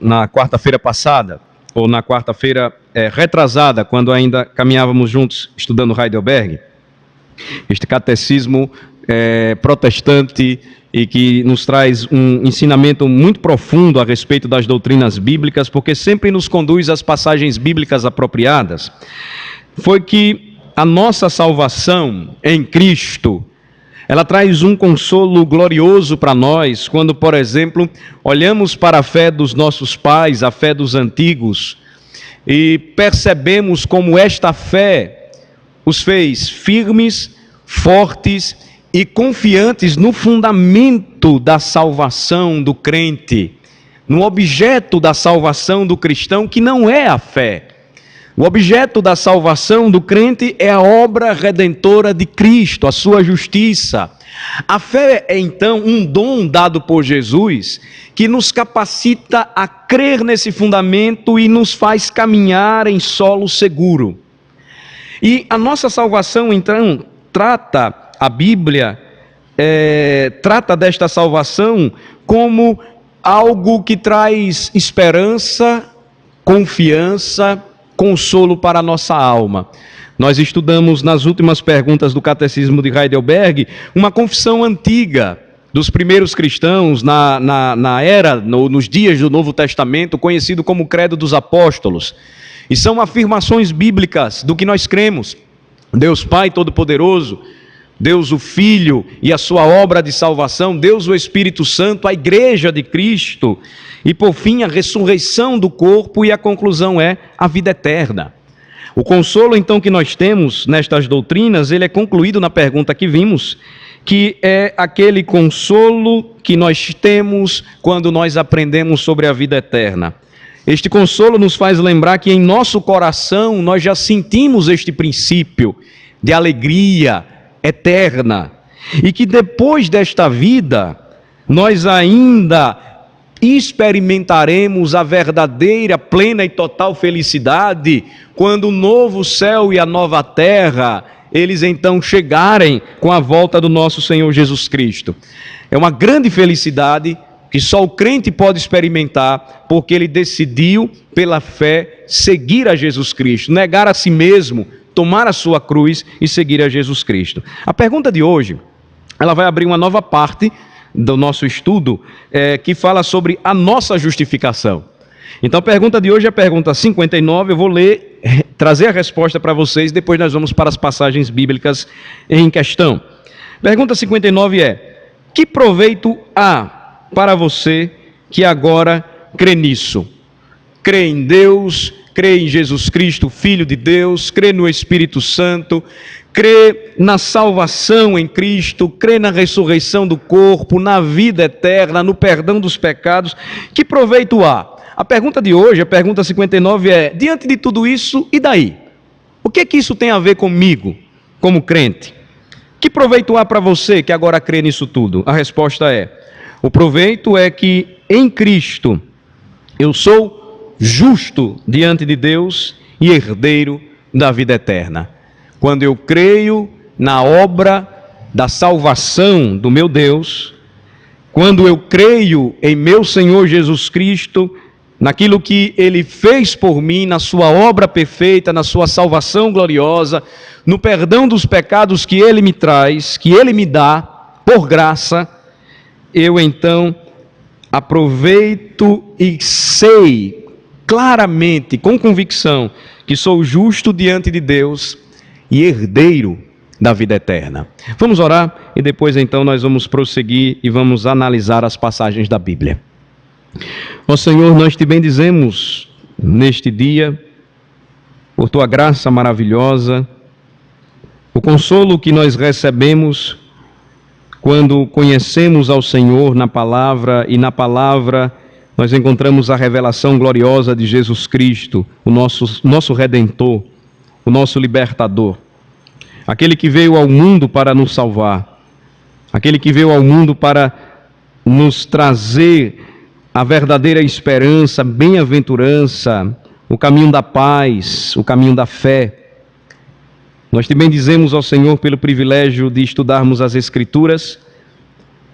na quarta-feira passada, ou na quarta-feira retrasada, quando ainda caminhávamos juntos estudando Heidelberg, este catecismo protestante e que nos traz um ensinamento muito profundo a respeito das doutrinas bíblicas, porque sempre nos conduz às passagens bíblicas apropriadas, foi que a nossa salvação em Cristo, ela traz um consolo glorioso para nós, quando, por exemplo, olhamos para a fé dos nossos pais, a fé dos antigos, e percebemos como esta fé os fez firmes, fortes e confiantes no fundamento da salvação do crente, no objeto da salvação do cristão, que não é a fé. O objeto da salvação do crente é a obra redentora de Cristo, a sua justiça. A fé é então um dom dado por Jesus que nos capacita a crer nesse fundamento e nos faz caminhar em solo seguro. E a nossa salvação então a Bíblia trata desta salvação como algo que traz esperança, confiança, consolo para a nossa alma. Nós estudamos nas últimas perguntas do Catecismo de Heidelberg uma confissão antiga dos primeiros cristãos nos dias do Novo Testamento, conhecido como Credo dos Apóstolos. E são afirmações bíblicas do que nós cremos. Deus Pai Todo-Poderoso, Deus o Filho e a sua obra de salvação, Deus o Espírito Santo, a Igreja de Cristo, e por fim a ressurreição do corpo, e a conclusão é a vida eterna. O consolo então que nós temos nestas doutrinas, ele é concluído na pergunta que vimos, que é aquele consolo que nós temos quando nós aprendemos sobre a vida eterna. Este consolo nos faz lembrar que em nosso coração nós já sentimos este princípio de alegria eterna, e que depois desta vida nós ainda experimentaremos a verdadeira, plena e total felicidade quando o novo céu e a nova terra, eles então chegarem com a volta do nosso Senhor Jesus Cristo. É uma grande felicidade que só o crente pode experimentar, porque ele decidiu pela fé seguir a Jesus Cristo, negar a si mesmo, tomar a sua cruz e seguir a Jesus Cristo. A pergunta de hoje, ela vai abrir uma nova parte do nosso estudo, que fala sobre a nossa justificação. Então a pergunta de hoje é a pergunta 59, eu vou ler, trazer a resposta para vocês, depois nós vamos para as passagens bíblicas em questão. Pergunta 59 é: que proveito há para você que agora crê nisso? Crê em Deus, crê em Jesus Cristo, Filho de Deus, crê no Espírito Santo, crê na salvação em Cristo, crê na ressurreição do corpo, na vida eterna, no perdão dos pecados. Que proveito há? A pergunta de hoje, a pergunta 59 é: diante de tudo isso, e daí? O que é que isso tem a ver comigo, como crente? Que proveito há para você que agora crê nisso tudo? A resposta é: o proveito é que em Cristo eu sou justo diante de Deus e herdeiro da vida eterna. Quando eu creio na obra da salvação do meu Deus, quando eu creio em meu Senhor Jesus Cristo, naquilo que Ele fez por mim, na sua obra perfeita, na sua salvação gloriosa, no perdão dos pecados que Ele me traz, que Ele me dá, por graça, eu então aproveito e sei claramente, com convicção, que sou justo diante de Deus e herdeiro da vida eterna. Vamos orar e depois então nós vamos prosseguir e vamos analisar as passagens da Bíblia. Ó Senhor, nós te bendizemos neste dia, por tua graça maravilhosa, o consolo que nós recebemos quando conhecemos ao Senhor na palavra, e na palavra nós encontramos a revelação gloriosa de Jesus Cristo, o nosso Redentor, o nosso Libertador, aquele que veio ao mundo para nos salvar, aquele que veio ao mundo para nos trazer a verdadeira esperança, bem-aventurança, o caminho da paz, o caminho da fé. Nós te bendizemos ao Senhor pelo privilégio de estudarmos as Escrituras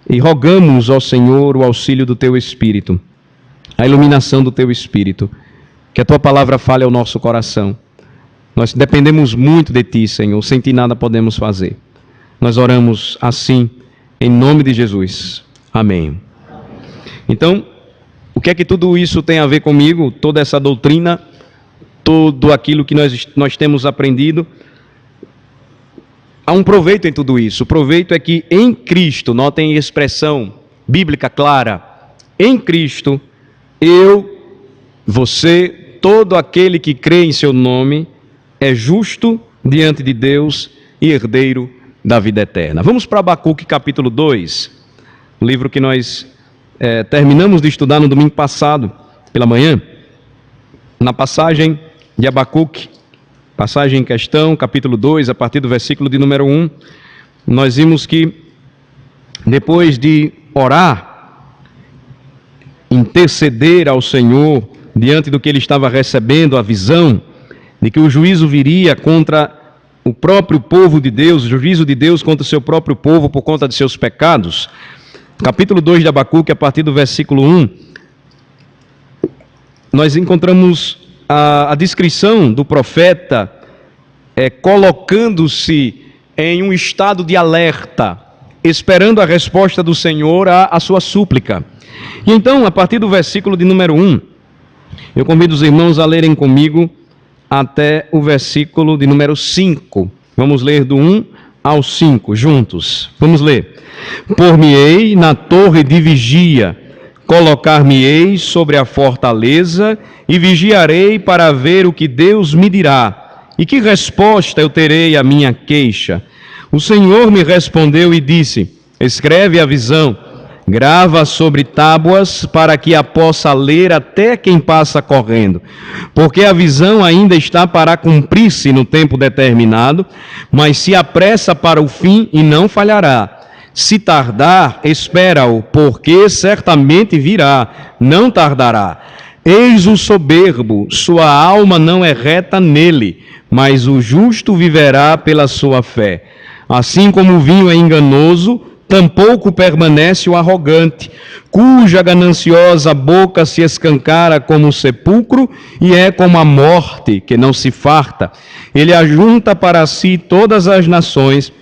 e rogamos ao Senhor o auxílio do Teu Espírito. a iluminação do Teu Espírito. Que a Tua palavra fale ao nosso coração. Nós dependemos muito de Ti, Senhor, sem Ti nada podemos fazer. Nós oramos assim, em nome de Jesus. Amém. Então, o que é que tudo isso tem a ver comigo? Toda essa doutrina, tudo aquilo que nós temos aprendido. Há um proveito em tudo isso. O proveito é que em Cristo, notem a expressão bíblica clara, em Cristo, eu, você, todo aquele que crê em seu nome, é justo diante de Deus e herdeiro da vida eterna. Vamos para Abacuque capítulo 2, o livro que nós terminamos de estudar no domingo passado, pela manhã. Na passagem de Abacuque, passagem em questão, capítulo 2, a partir do versículo de número 1, nós vimos que depois de orar, interceder ao Senhor, diante do que ele estava recebendo, a visão de que o juízo viria contra o próprio povo de Deus, o juízo de Deus contra o seu próprio povo por conta de seus pecados. Capítulo 2 de Abacuque, a partir do versículo 1, nós encontramos a descrição do profeta colocando-se em um estado de alerta, esperando a resposta do Senhor à sua súplica. E então, a partir do versículo de número 1, eu convido os irmãos a lerem comigo até o versículo de número 5. Vamos ler do 1 ao 5 juntos. Vamos ler. Por-me-ei na torre de vigia, colocar-me-ei sobre a fortaleza e vigiarei para ver o que Deus me dirá e que resposta eu terei à minha queixa. O Senhor me respondeu e disse: escreve a visão, grava sobre tábuas para que a possa ler até quem passa correndo, porque a visão ainda está para cumprir-se no tempo determinado, mas se apressa para o fim e não falhará. Se tardar, espera-o, porque certamente virá, não tardará. Eis o soberbo, sua alma não é reta nele, mas o justo viverá pela sua fé. Assim como o vinho é enganoso, tampouco permanece o arrogante, cuja gananciosa boca se escancara como o sepulcro e é como a morte, que não se farta. Ele ajunta para si todas as nações,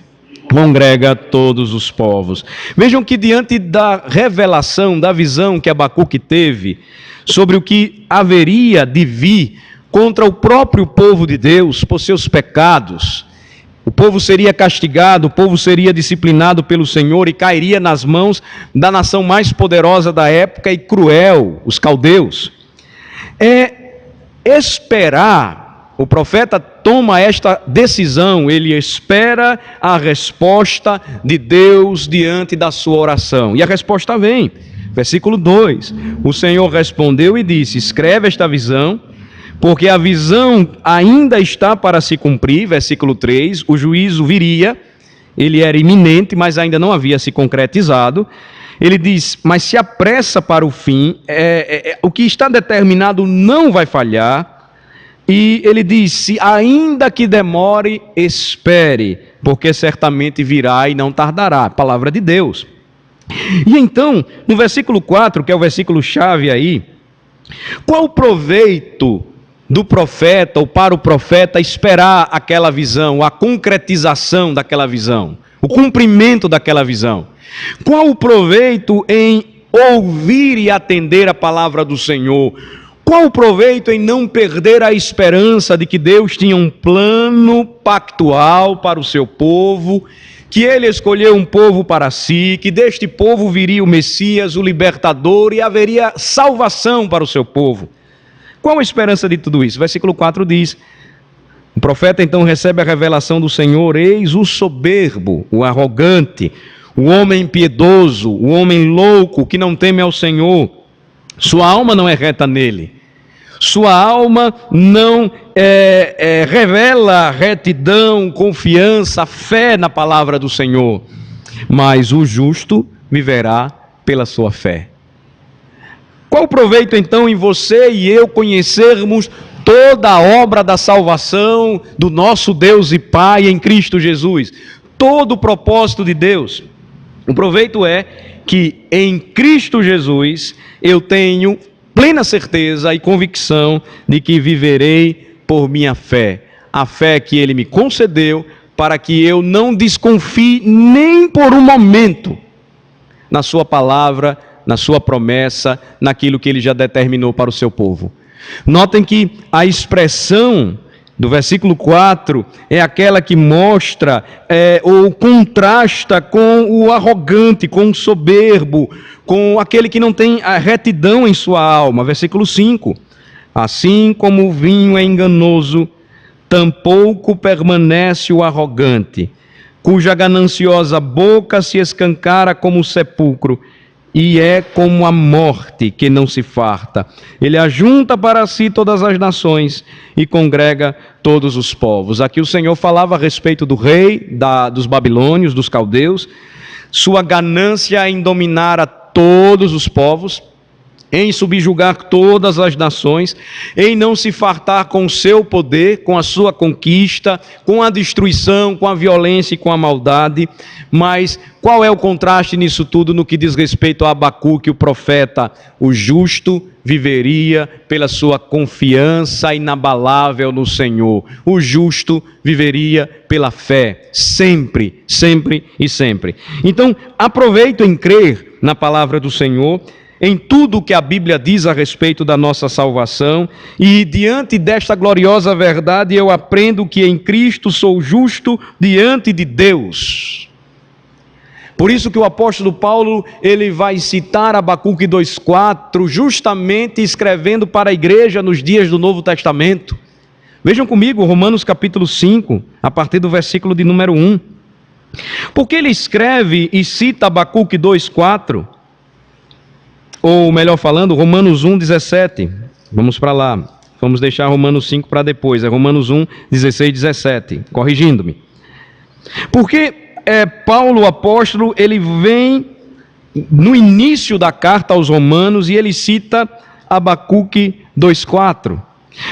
congrega todos os povos. Vejam que diante da revelação, da visão que Abacuque teve sobre o que haveria de vir contra o próprio povo de Deus por seus pecados, o povo seria castigado, o povo seria disciplinado pelo Senhor e cairia nas mãos da nação mais poderosa da época e cruel, os caldeus. Esperar, o profeta toma esta decisão, ele espera a resposta de Deus diante da sua oração. E a resposta vem, versículo 2, o Senhor respondeu e disse: escreve esta visão, porque a visão ainda está para se cumprir. Versículo 3, o juízo viria, ele era iminente, mas ainda não havia se concretizado. Ele diz, mas se apressa para o fim, o que está determinado não vai falhar. E ele diz, se ainda que demore, espere, porque certamente virá e não tardará. Palavra de Deus. E então, no versículo 4, que é o versículo chave aí, qual o proveito do profeta, ou para o profeta, esperar aquela visão, a concretização daquela visão, o cumprimento daquela visão? Qual o proveito em ouvir e atender a palavra do Senhor? Qual o proveito em não perder a esperança de que Deus tinha um plano pactual para o seu povo, que ele escolheu um povo para si, que deste povo viria o Messias, o libertador, e haveria salvação para o seu povo? Qual a esperança de tudo isso? Versículo 4 diz, o profeta então recebe a revelação do Senhor: eis o soberbo, o arrogante, o homem impiedoso, o homem louco que não teme ao Senhor. Sua alma não é reta nele. Sua alma não revela retidão, confiança, fé na palavra do Senhor. Mas o justo viverá pela sua fé. Qual o proveito então em você e eu conhecermos toda a obra da salvação do nosso Deus e Pai em Cristo Jesus? Todo o propósito de Deus. O proveito é que em Cristo Jesus eu tenho plena certeza e convicção de que viverei por minha fé. A fé que Ele me concedeu para que eu não desconfie nem por um momento na sua palavra, na sua promessa, naquilo que Ele já determinou para o seu povo. Notem que a expressão do versículo 4 é aquela que mostra ou contrasta com o arrogante, com o soberbo, com aquele que não tem a retidão em sua alma. Versículo 5. Assim como o vinho é enganoso, tampouco permanece o arrogante, cuja gananciosa boca se escancara como o sepulcro, e é como a morte que não se farta. Ele ajunta para si todas as nações e congrega todos os povos. Aqui o Senhor falava a respeito do rei, dos babilônios, dos caldeus, sua ganância em dominar a todos os povos, em subjugar todas as nações, em não se fartar com o seu poder, com a sua conquista, com a destruição, com a violência e com a maldade. Mas qual é o contraste nisso tudo no que diz respeito a Abacuque, o profeta? O justo viveria pela sua confiança inabalável no Senhor. O justo viveria pela fé, sempre, sempre e sempre. Então, aproveito em crer na palavra do Senhor, em tudo o que a Bíblia diz a respeito da nossa salvação, e diante desta gloriosa verdade eu aprendo que em Cristo sou justo diante de Deus. Por isso que o apóstolo Paulo, ele vai citar Abacuque 2,4, justamente escrevendo para a igreja nos dias do Novo Testamento. Vejam comigo Romanos capítulo 5, a partir do versículo de número 1. Porque ele escreve e cita Abacuque 2,4, ou melhor falando, Romanos 1,17. Vamos para lá. Vamos deixar Romanos 5 para depois. É Romanos 1, 16 e 17. Corrigindo-me. Porque Paulo, o apóstolo, ele vem no início da carta aos Romanos e ele cita Abacuque 2,4.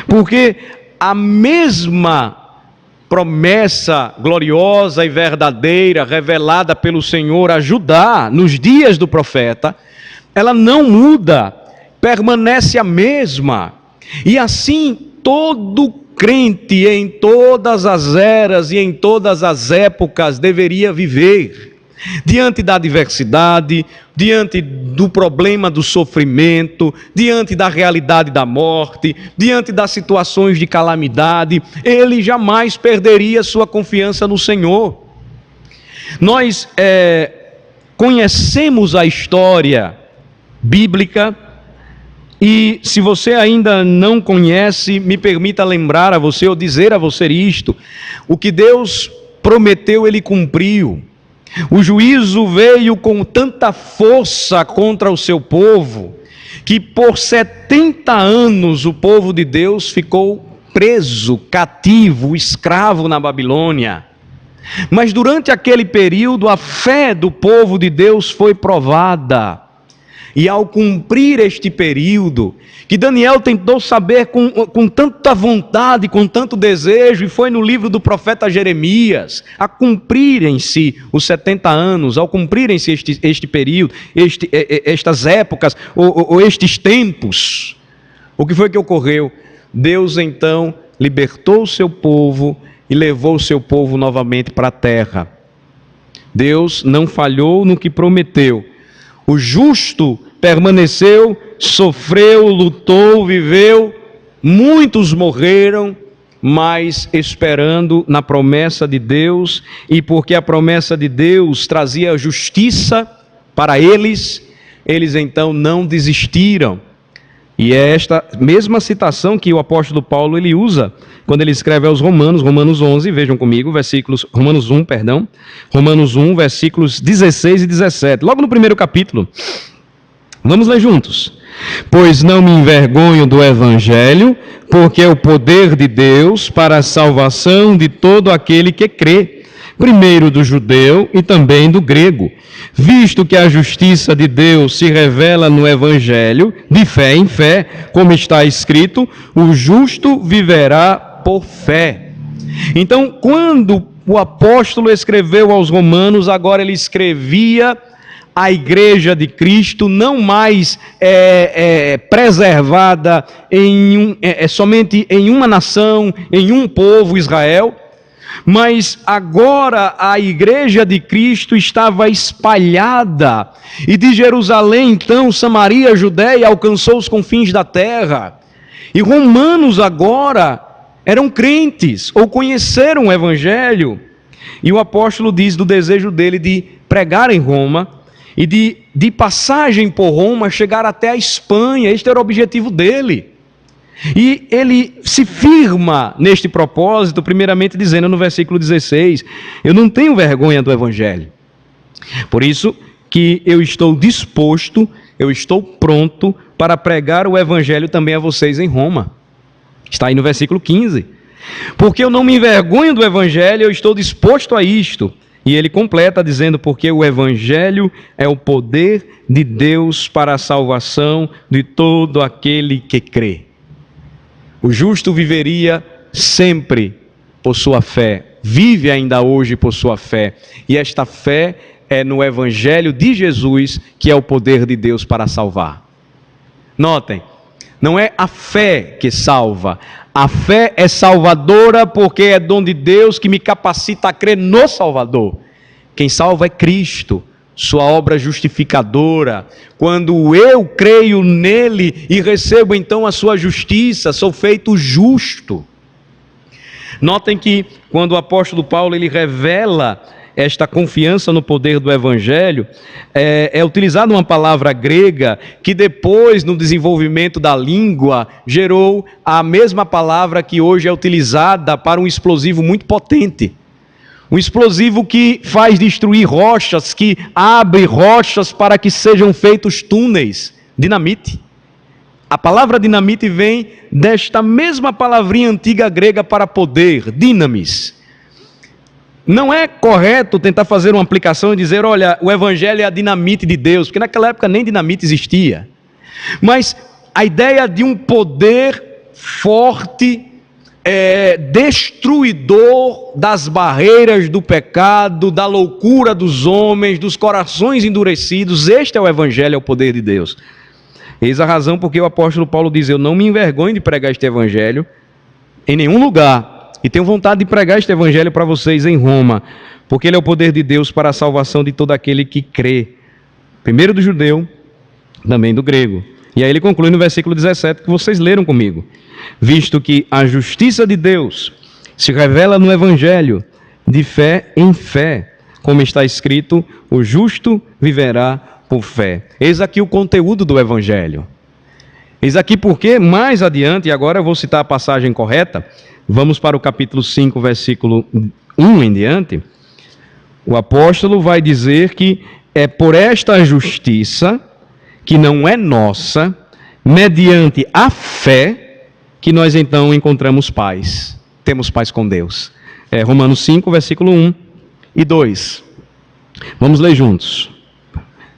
Porque a mesma promessa gloriosa e verdadeira revelada pelo Senhor a Judá nos dias do profeta, ela não muda, permanece a mesma. E assim todo crente em todas as eras e em todas as épocas deveria viver. Diante da adversidade, diante do problema do sofrimento, diante da realidade da morte, diante das situações de calamidade, ele jamais perderia sua confiança no Senhor. Nós conhecemos a história bíblica, e se você ainda não conhece, me permita lembrar a você ou dizer a você isto: o que Deus prometeu, Ele cumpriu. O juízo veio com tanta força contra o seu povo, que por 70 anos o povo de Deus ficou preso, cativo, escravo na Babilônia. Mas durante aquele período a fé do povo de Deus foi provada. E ao cumprir este período, que Daniel tentou saber com tanta vontade, com tanto desejo, e foi no livro do profeta Jeremias, a cumprirem-se os 70 anos, ao cumprirem-se este período, estas épocas, ou estes tempos, o que foi que ocorreu? Deus então libertou o seu povo e levou o seu povo novamente para a terra. Deus não falhou no que prometeu. O justo permaneceu, sofreu, lutou, viveu, muitos morreram, mas esperando na promessa de Deus, e porque a promessa de Deus trazia justiça para eles, eles então não desistiram. E é esta mesma citação que o apóstolo Paulo ele usa quando ele escreve aos Romanos, Romanos 11, vejam comigo, Romanos 1, versículos 16 e 17, logo no primeiro capítulo. Vamos ler juntos. Pois não me envergonho do Evangelho, porque é o poder de Deus para a salvação de todo aquele que crê, primeiro do judeu e também do grego, visto que a justiça de Deus se revela no Evangelho, de fé em fé, como está escrito, o justo viverá por fé. Então, quando o apóstolo escreveu aos Romanos, agora ele escrevia a igreja de Cristo não mais preservada somente em uma nação, em um povo, Israel, mas agora a igreja de Cristo estava espalhada, e de Jerusalém, então, Samaria, Judéia, alcançou os confins da terra, e romanos agora eram crentes, ou conheceram o evangelho, e o apóstolo diz do desejo dele de pregar em Roma, e de passagem por Roma, chegar até a Espanha. Este era o objetivo dele. E ele se firma neste propósito, primeiramente dizendo no versículo 16, eu não tenho vergonha do evangelho. Por isso que eu estou disposto, eu estou pronto para pregar o evangelho também a vocês em Roma. Está aí no versículo 15. Porque eu não me envergonho do evangelho, eu estou disposto a isto. E ele completa dizendo, porque o evangelho é o poder de Deus para a salvação de todo aquele que crê. O justo viveria sempre por sua fé, vive ainda hoje por sua fé, e esta fé é no evangelho de Jesus, que é o poder de Deus para salvar. Notem, não é a fé que salva, a fé é salvadora porque é dom de Deus que me capacita a crer no Salvador. Quem salva é Cristo, sua obra justificadora. Quando eu creio nele e recebo então a sua justiça, sou feito justo. Notem que quando o apóstolo Paulo ele revela esta confiança no poder do evangelho, é utilizada uma palavra grega que depois, no desenvolvimento da língua, gerou a mesma palavra que hoje é utilizada para um explosivo muito potente. Um explosivo que faz destruir rochas, que abre rochas para que sejam feitos túneis. Dinamite. A palavra dinamite vem desta mesma palavrinha antiga grega para poder, dinamis. Não é correto tentar fazer uma aplicação e dizer, olha, o evangelho é a dinamite de Deus, porque naquela época nem dinamite existia. Mas a ideia de um poder forte, destruidor das barreiras do pecado, da loucura dos homens, dos corações endurecidos, este é o evangelho, é o poder de Deus. Eis a razão porque o apóstolo Paulo diz, eu não me envergonho de pregar este evangelho em nenhum lugar, e tenho vontade de pregar este evangelho para vocês em Roma, porque ele é o poder de Deus para a salvação de todo aquele que crê, primeiro do judeu, também do grego. E aí ele conclui no versículo 17 que vocês leram comigo, visto que a justiça de Deus se revela no evangelho de fé em fé, como está escrito, o justo viverá por fé. Eis aqui o conteúdo do evangelho. Eis aqui porque mais adiante, e agora eu vou citar a passagem correta, vamos para o capítulo 5, versículo 1 em diante, o apóstolo vai dizer que é por esta justiça, que não é nossa, mediante a fé, que nós então encontramos paz, temos paz com Deus. Romanos 5, versículo 1 e 2. Vamos ler juntos.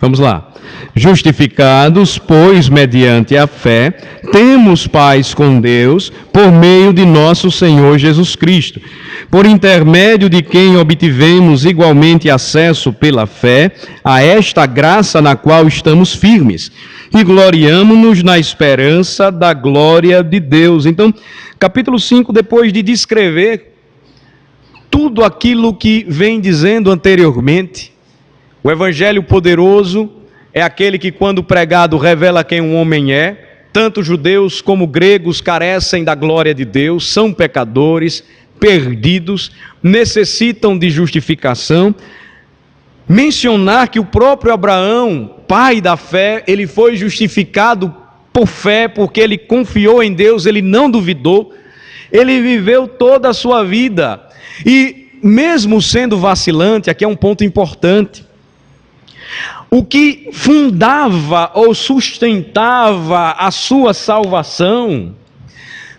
Vamos lá. Justificados, pois, mediante a fé, temos paz com Deus, por meio de nosso Senhor Jesus Cristo, por intermédio de quem obtivemos igualmente acesso pela fé a esta graça na qual estamos firmes, e gloriamo-nos na esperança da glória de Deus. Então, capítulo 5, depois de descrever tudo aquilo que vem dizendo anteriormente, o evangelho poderoso é aquele que, quando pregado, revela quem um homem é. Tanto judeus como gregos carecem da glória de Deus, são pecadores, perdidos, necessitam de justificação. Mencionar que o próprio Abraão, pai da fé, ele foi justificado por fé, porque ele confiou em Deus, ele não duvidou, ele viveu toda a sua vida. E mesmo sendo vacilante, aqui é um ponto importante, o que fundava ou sustentava a sua salvação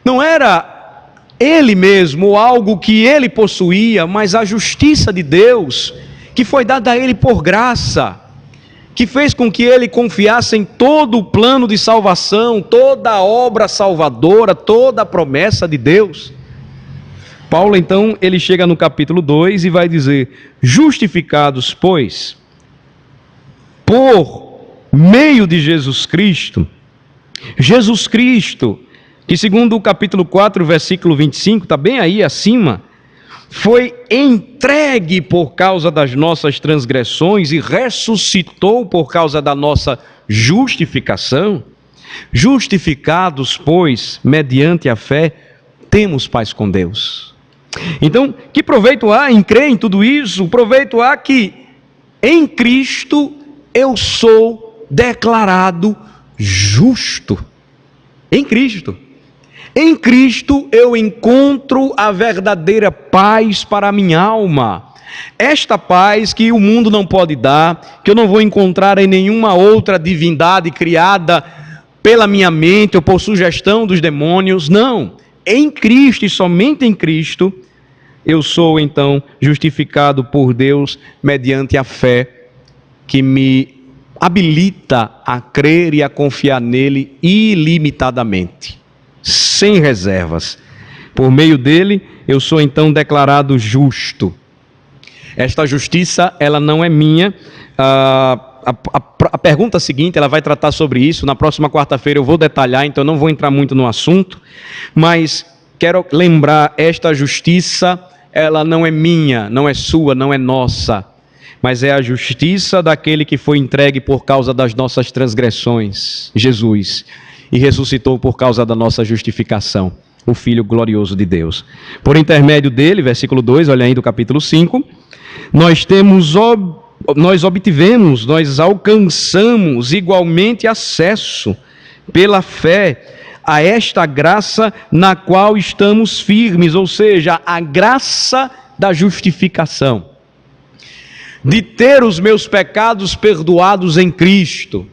não era ele mesmo ou algo que ele possuía, mas a justiça de Deus que foi dada a ele por graça, que fez com que ele confiasse em todo o plano de salvação, toda a obra salvadora, toda a promessa de Deus. Paulo então, ele chega no capítulo 2 e vai dizer, justificados, pois, por meio de Jesus Cristo, que segundo o capítulo 4, versículo 25, está bem aí acima, foi entregue por causa das nossas transgressões e ressuscitou por causa da nossa justificação. Justificados, pois, mediante a fé, temos paz com Deus. Então, que proveito há em crer em tudo isso? O proveito há que em Cristo eu sou declarado justo. Em Cristo. Em Cristo eu encontro a verdadeira paz para a minha alma. Esta paz que o mundo não pode dar, que eu não vou encontrar em nenhuma outra divindade criada pela minha mente ou por sugestão dos demônios. Não. Em Cristo e somente em Cristo, eu sou então justificado por Deus mediante a fé que me habilita a crer e a confiar nele ilimitadamente, sem reservas. Por meio dele, eu sou então declarado justo. Esta justiça, ela não é minha. A pergunta seguinte, ela vai tratar sobre isso. Na próxima quarta-feira eu vou detalhar, então não vou entrar muito no assunto. Mas quero lembrar, esta justiça, ela não é minha, não é sua, não é nossa. Mas é a justiça daquele que foi entregue por causa das nossas transgressões, Jesus, e ressuscitou por causa da nossa justificação, o Filho glorioso de Deus. Por intermédio dele, versículo 2, olha aí do capítulo 5, nós alcançamos igualmente acesso pela fé a esta graça na qual estamos firmes, ou seja, a graça da justificação, de ter os meus pecados perdoados em Cristo,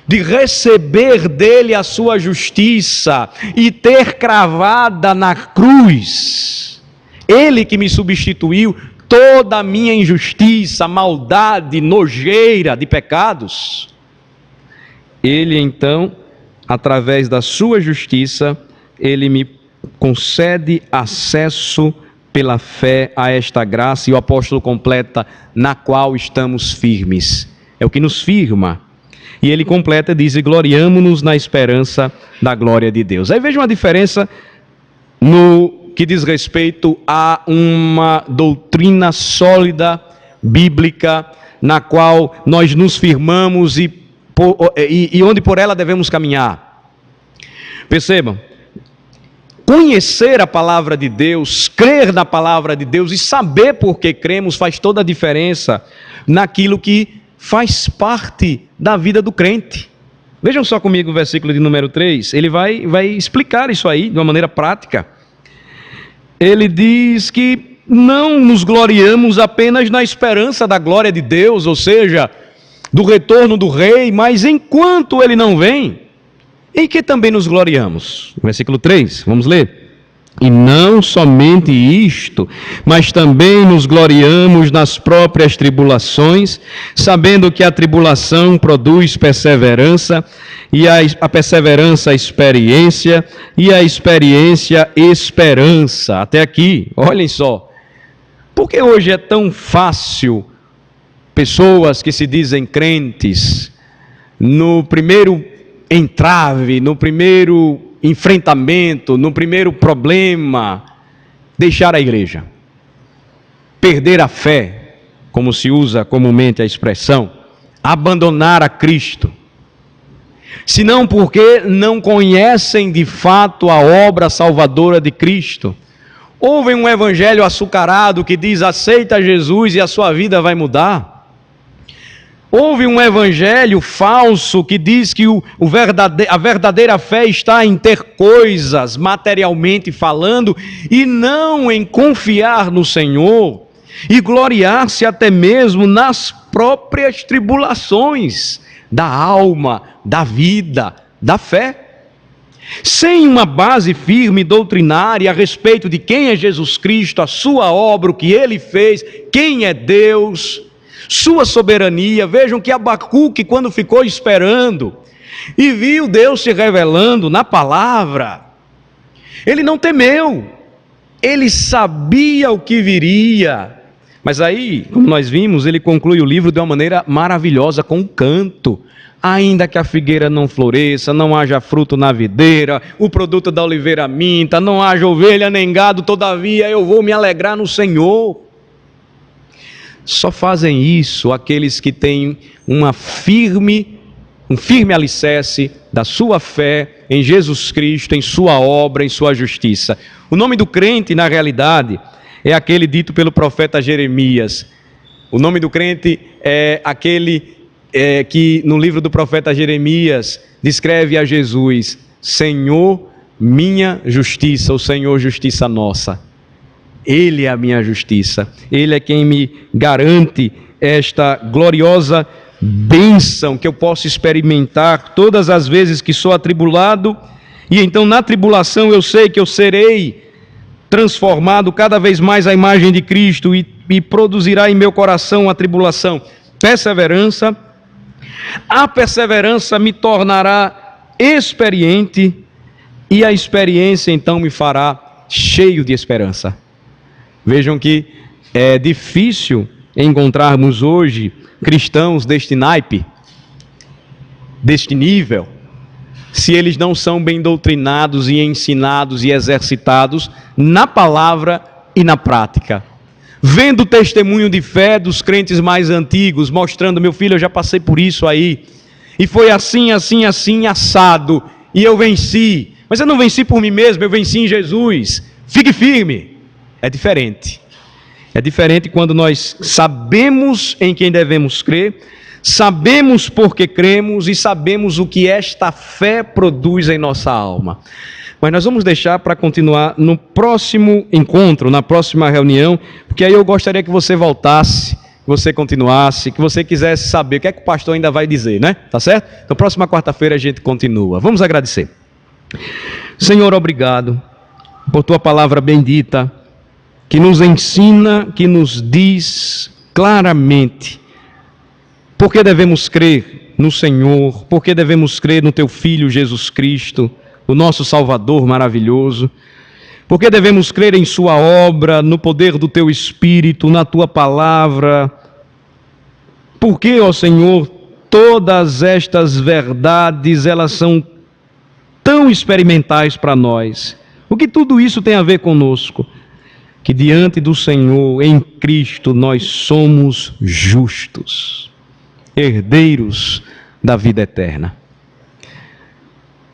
de receber dele a sua justiça e ter cravada na cruz, ele que me substituiu toda a minha injustiça, maldade, nojeira de pecados. Ele então, através da sua justiça, ele me concede acesso pela fé a esta graça, e o apóstolo completa, na qual estamos firmes. É o que nos firma. E ele completa, diz, e gloriamo-nos na esperança da glória de Deus. Aí veja uma diferença no que diz respeito a uma doutrina sólida, bíblica, na qual nós nos firmamos e onde por ela devemos caminhar. Percebam, conhecer a palavra de Deus, crer na palavra de Deus e saber por que cremos faz toda a diferença naquilo que faz parte da vida do crente. Vejam só comigo o versículo de número 3, ele vai explicar isso aí de uma maneira prática. Ele diz que não nos gloriamos apenas na esperança da glória de Deus, ou seja, do retorno do rei, mas enquanto ele não vem, em que também nos gloriamos? Versículo 3, vamos ler. E não somente isto, mas também nos gloriamos nas próprias tribulações, sabendo que a tribulação produz perseverança, e a perseverança experiência, e a experiência esperança. Até aqui, olhem só. Por que hoje é tão fácil pessoas que se dizem crentes, no primeiro entrave, no primeiro enfrentamento, no primeiro problema, deixar a igreja, perder a fé, como se usa comumente a expressão, abandonar a Cristo, senão porque não conhecem de fato a obra salvadora de Cristo? Ouvem um evangelho açucarado que diz aceita Jesus e a sua vida vai mudar. Houve um evangelho falso que diz que a verdadeira fé está em ter coisas, materialmente falando, e não em confiar no Senhor e gloriar-se até mesmo nas próprias tribulações da alma, da vida, da fé. Sem uma base firme doutrinária a respeito de quem é Jesus Cristo, a sua obra, o que ele fez, quem é Deus, sua soberania. Vejam que Abacuque, quando ficou esperando e viu Deus se revelando na palavra, ele não temeu, ele sabia o que viria, Mas aí, como nós vimos, ele conclui o livro de uma maneira maravilhosa, com um canto. Ainda que a figueira não floresça, não haja fruto na videira, o produto da oliveira minta, não haja ovelha nem gado, todavia eu vou me alegrar no Senhor. Só fazem isso aqueles que têm um firme alicerce da sua fé em Jesus Cristo, em sua obra, em sua justiça. O nome do crente, na realidade, é aquele dito pelo profeta Jeremias. O nome do crente é aquele que no livro do profeta Jeremias descreve a Jesus: Senhor, minha justiça, o Senhor, justiça nossa. Ele é a minha justiça, Ele é quem me garante esta gloriosa bênção que eu posso experimentar todas as vezes que sou atribulado, e então na tribulação eu sei que eu serei transformado cada vez mais à imagem de Cristo, e produzirá em meu coração a tribulação perseverança. A perseverança me tornará experiente, e a experiência então me fará cheio de esperança. Vejam que é difícil encontrarmos hoje cristãos deste naipe, deste nível, se eles não são bem doutrinados e ensinados e exercitados na palavra e na prática. Vendo o testemunho de fé dos crentes mais antigos, mostrando: meu filho, eu já passei por isso aí, e foi assim, assim, assim, assado, e eu venci. Mas eu não venci por mim mesmo, eu venci em Jesus. Fique firme. É diferente. É diferente quando nós sabemos em quem devemos crer, sabemos por que cremos e sabemos o que esta fé produz em nossa alma. Mas nós vamos deixar para continuar no próximo encontro, na próxima reunião, porque aí eu gostaria que você voltasse, que você continuasse, que você quisesse saber o que é que o pastor ainda vai dizer, né? Tá certo? Então, próxima quarta-feira a gente continua. Vamos agradecer. Senhor, obrigado por tua palavra bendita, que nos ensina, que nos diz claramente por que devemos crer no Senhor, por que devemos crer no teu Filho Jesus Cristo, o nosso Salvador maravilhoso, por que devemos crer em sua obra, no poder do teu Espírito, na tua palavra. Por que, ó Senhor, todas estas verdades, elas são tão experimentais para nós? O que tudo isso tem a ver conosco? Que diante do Senhor, em Cristo, nós somos justos, herdeiros da vida eterna.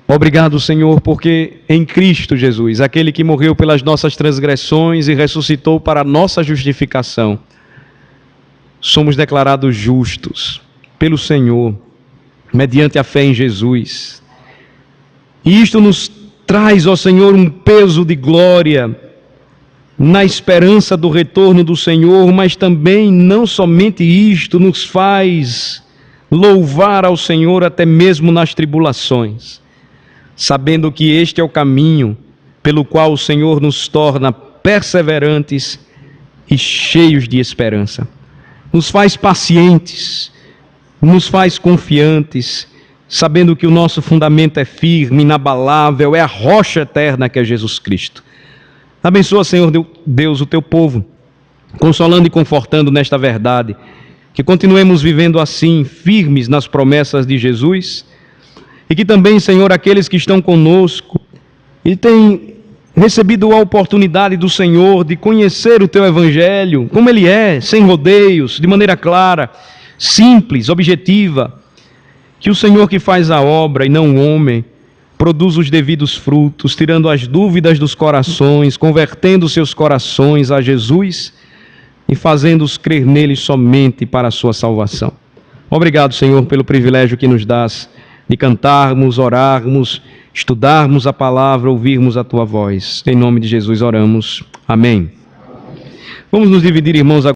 Obrigado, Senhor, porque em Cristo Jesus, aquele que morreu pelas nossas transgressões e ressuscitou para a nossa justificação, somos declarados justos pelo Senhor, mediante a fé em Jesus. E isto nos traz, ó Senhor, um peso de glória na esperança do retorno do Senhor, mas também não somente isto, nos faz louvar ao Senhor até mesmo nas tribulações, sabendo que este é o caminho pelo qual o Senhor nos torna perseverantes e cheios de esperança. Nos faz pacientes, nos faz confiantes, sabendo que o nosso fundamento é firme, inabalável, é a rocha eterna que é Jesus Cristo. Abençoa, Senhor Deus, o teu povo, consolando e confortando nesta verdade, que continuemos vivendo assim, firmes nas promessas de Jesus, e que também, Senhor, aqueles que estão conosco e têm recebido a oportunidade do Senhor de conhecer o teu Evangelho, como ele é, sem rodeios, de maneira clara, simples, objetiva, que o Senhor que faz a obra e não o homem, produz os devidos frutos, tirando as dúvidas dos corações, convertendo seus corações a Jesus e fazendo-os crer nele somente para a sua salvação. Obrigado, Senhor, pelo privilégio que nos dás de cantarmos, orarmos, estudarmos a palavra, ouvirmos a tua voz. Em nome de Jesus oramos. Amém. Vamos nos dividir, irmãos, agora.